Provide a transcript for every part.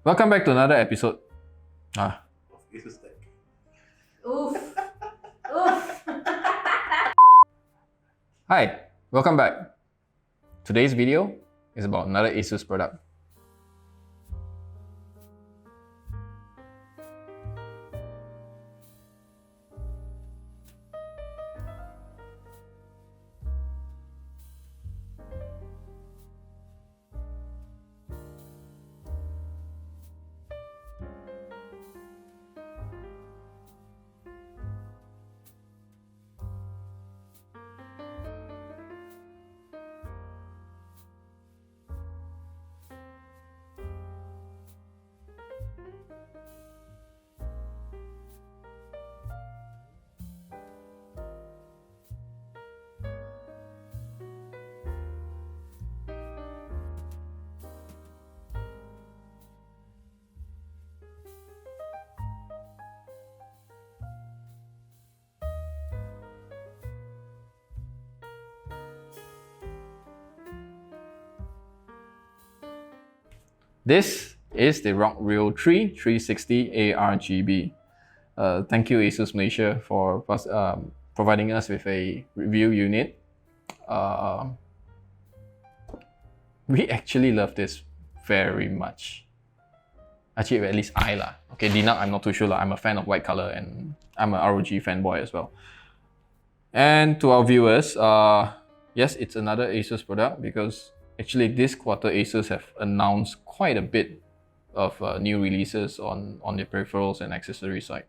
Welcome back to another episode of Asetek. Oof. Oof. Hi, welcome back. Today's video is about another Asus product. This is the ROG Ryuo III 360 ARGB. Thank you Asus Malaysia for providing us with a review unit. We actually love this very much. Actually, at least I lah. Okay, Dina, I'm not too sure lah. I'm a fan of white color and I'm a ROG fanboy as well. And to our viewers, yes, it's another Asus product because actually this quarter Asus have announced quite a bit of new releases on the peripherals and accessory side.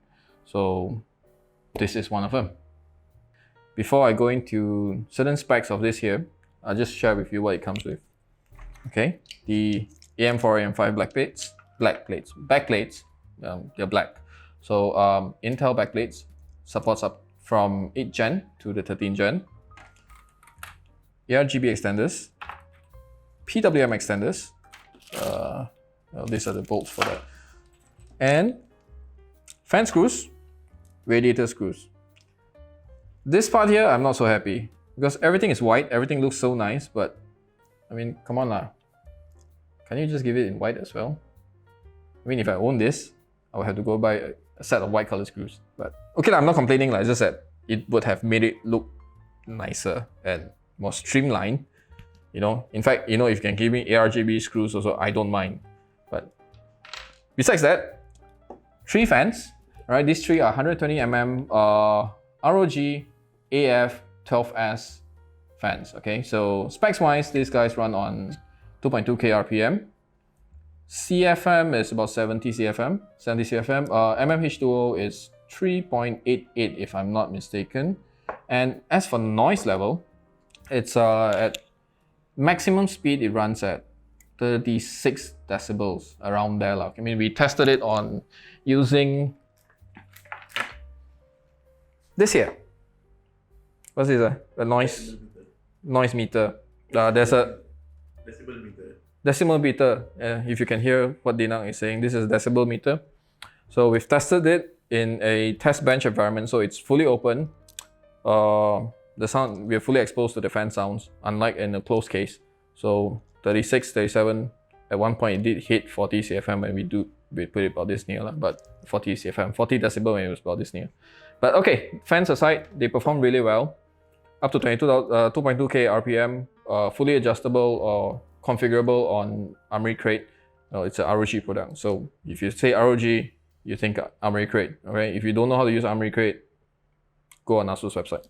So this is one of them. Before I go into certain specs of this here, I'll just share with you what it comes with. Okay, the AM4, AM5 backplates, they're black. So Intel backplates supports up from 8th gen to the 13th gen. ARGB extenders, PWM extenders, well, these are the bolts for that, and fan screws, radiator screws. This part here, I'm not so happy because everything is white, everything looks so nice, but I mean, come on lah. Can you just give it in white as well? I mean, if I own this, I would have to go buy a set of white color screws. But okay, I'm not complaining, like I just said, it would have made it look nicer and more streamlined. You know, in fact, you know, if you can give me ARGB screws also, I don't mind. But besides that, 3 fans, right? These 3 are 120mm ROG AF12S fans, okay? So specs wise, these guys run on 2.2K RPM. CFM is about 70 CFM. MMH2O is 3.88 if I'm not mistaken. And as for noise level, it's at maximum speed, it runs at 36 decibels, around there. I mean, we tested it on using this here. What's this? A noise meter. There's a decimal meter. If you can hear what Dinang is saying, this is a decibel meter. So we've tested it in a test bench environment, so it's fully open. The sound, we're fully exposed to the fan sounds, unlike in a closed case. So 36, 37, at one point it did hit 40 CFM and we put it about this near, but 40 CFM, 40 decibel when it was about this near. But okay, fans aside, they perform really well. Up to 2.2K RPM, fully adjustable or configurable on Armoury Crate. No, it's a ROG product. So if you say ROG, you think Armoury Crate. Okay, if you don't know how to use Armoury Crate, go on Asus website.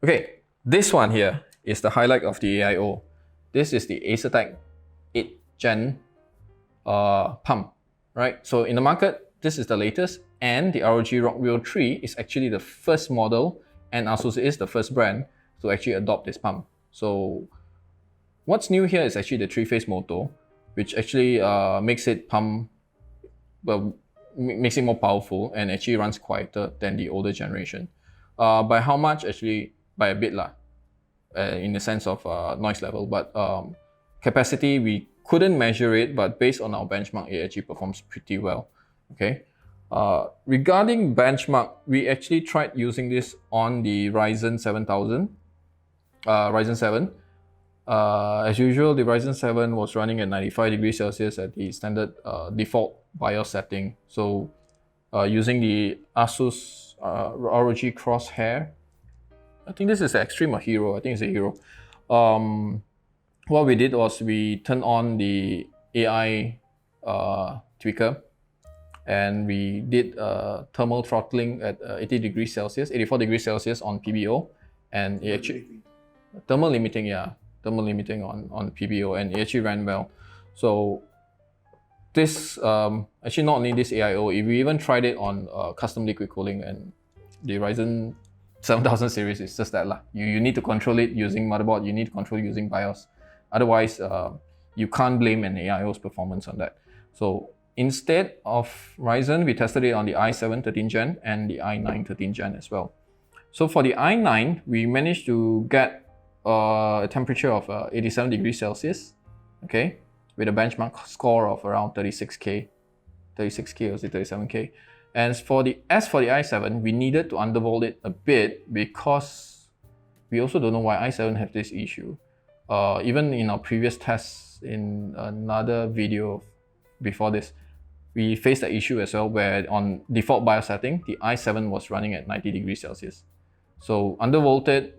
Okay, this one here is the highlight of the AIO. This is the Asetek 8th gen pump, right? So in the market, this is the latest, and the ROG Ryuo III is actually the first model, and Asus is the first brand to actually adopt this pump. So what's new here is actually the 3-phase motor, which actually makes it pump, well, makes it more powerful and actually runs quieter than the older generation. By how much? Actually, by a bit lah, in the sense of noise level, but capacity, we couldn't measure it, but based on our benchmark, it actually performs pretty well. Okay. Regarding benchmark, we actually tried using this on the Ryzen 7000, Ryzen 7. As usual, the Ryzen 7 was running at 95 degrees Celsius at the standard default BIOS setting. So using the Asus ROG Crosshair, I think this is an Extreme or Hero, I think it's a Hero. What we did was we turned on the AI tweaker, and we did thermal throttling at 80 degrees Celsius, 84 degrees Celsius on PBO, and it actually thermal limiting on PBO, and it actually ran well. So this actually not only this AIO, if we even tried it on custom liquid cooling, and the Ryzen 7000 series is just that lah. You need to control it using motherboard, you need to control it using BIOS. Otherwise, you can't blame an AIO's performance on that. So instead of Ryzen, we tested it on the i7 13th gen and the i9 13th gen as well. So for the i9, we managed to get a temperature of 87 degrees Celsius, okay, with a benchmark score of around 36K or 37K. And for the i7, we needed to undervolt it a bit because we also don't know why i7 have this issue. Even in our previous tests in another video before this, we faced the issue as well where on default BIOS setting, the i7 was running at 90 degrees Celsius. So undervolted,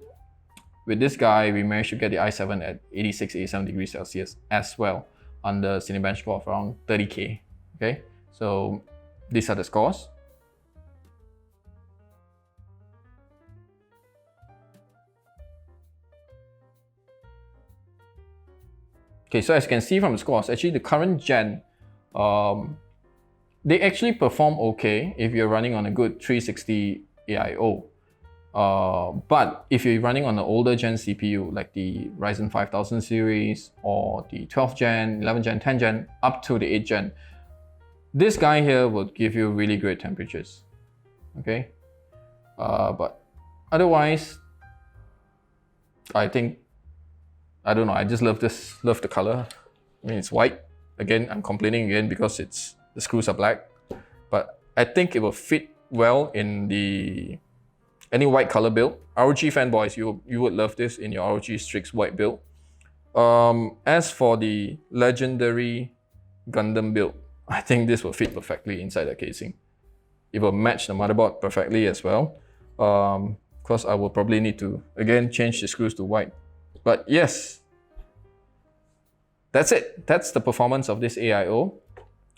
with this guy, we managed to get the i7 at 86, 87 degrees Celsius as well under Cinebench score of around 30K, okay? So these are the scores. Okay, so as you can see from the scores, actually the current gen, they actually perform okay if you're running on a good 360 AIO. But if you're running on an older gen CPU like the Ryzen 5000 series or the 12th gen, 11th gen, 10th gen, up to the 8th gen, this guy here will give you really great temperatures, okay? But otherwise, I don't know, I just love the color. I mean, it's white. Again, I'm complaining again because the screws are black, but I think it will fit well in any white color build. ROG fanboys, you would love this in your ROG Strix white build. As for the legendary Gundam build, I think this will fit perfectly inside the casing. It will match the motherboard perfectly as well. Because I will probably need to, again, change the screws to white. But yes, that's it. That's the performance of this AIO.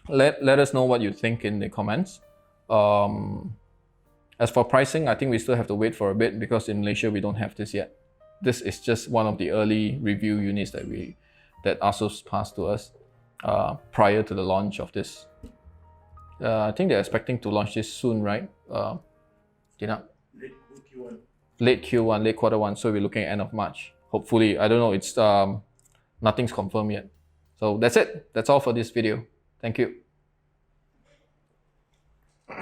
Let us know what you think in the comments. As for pricing, I think we still have to wait for a bit because in Malaysia we don't have this yet. This is just one of the early review units that Asus passed to us prior to the launch of this. I think they're expecting to launch this soon, right? Late Q1, late quarter one. So we're looking at end of March. Hopefully, I don't know. It's nothing's confirmed yet. So that's it. That's all for this video. Thank you.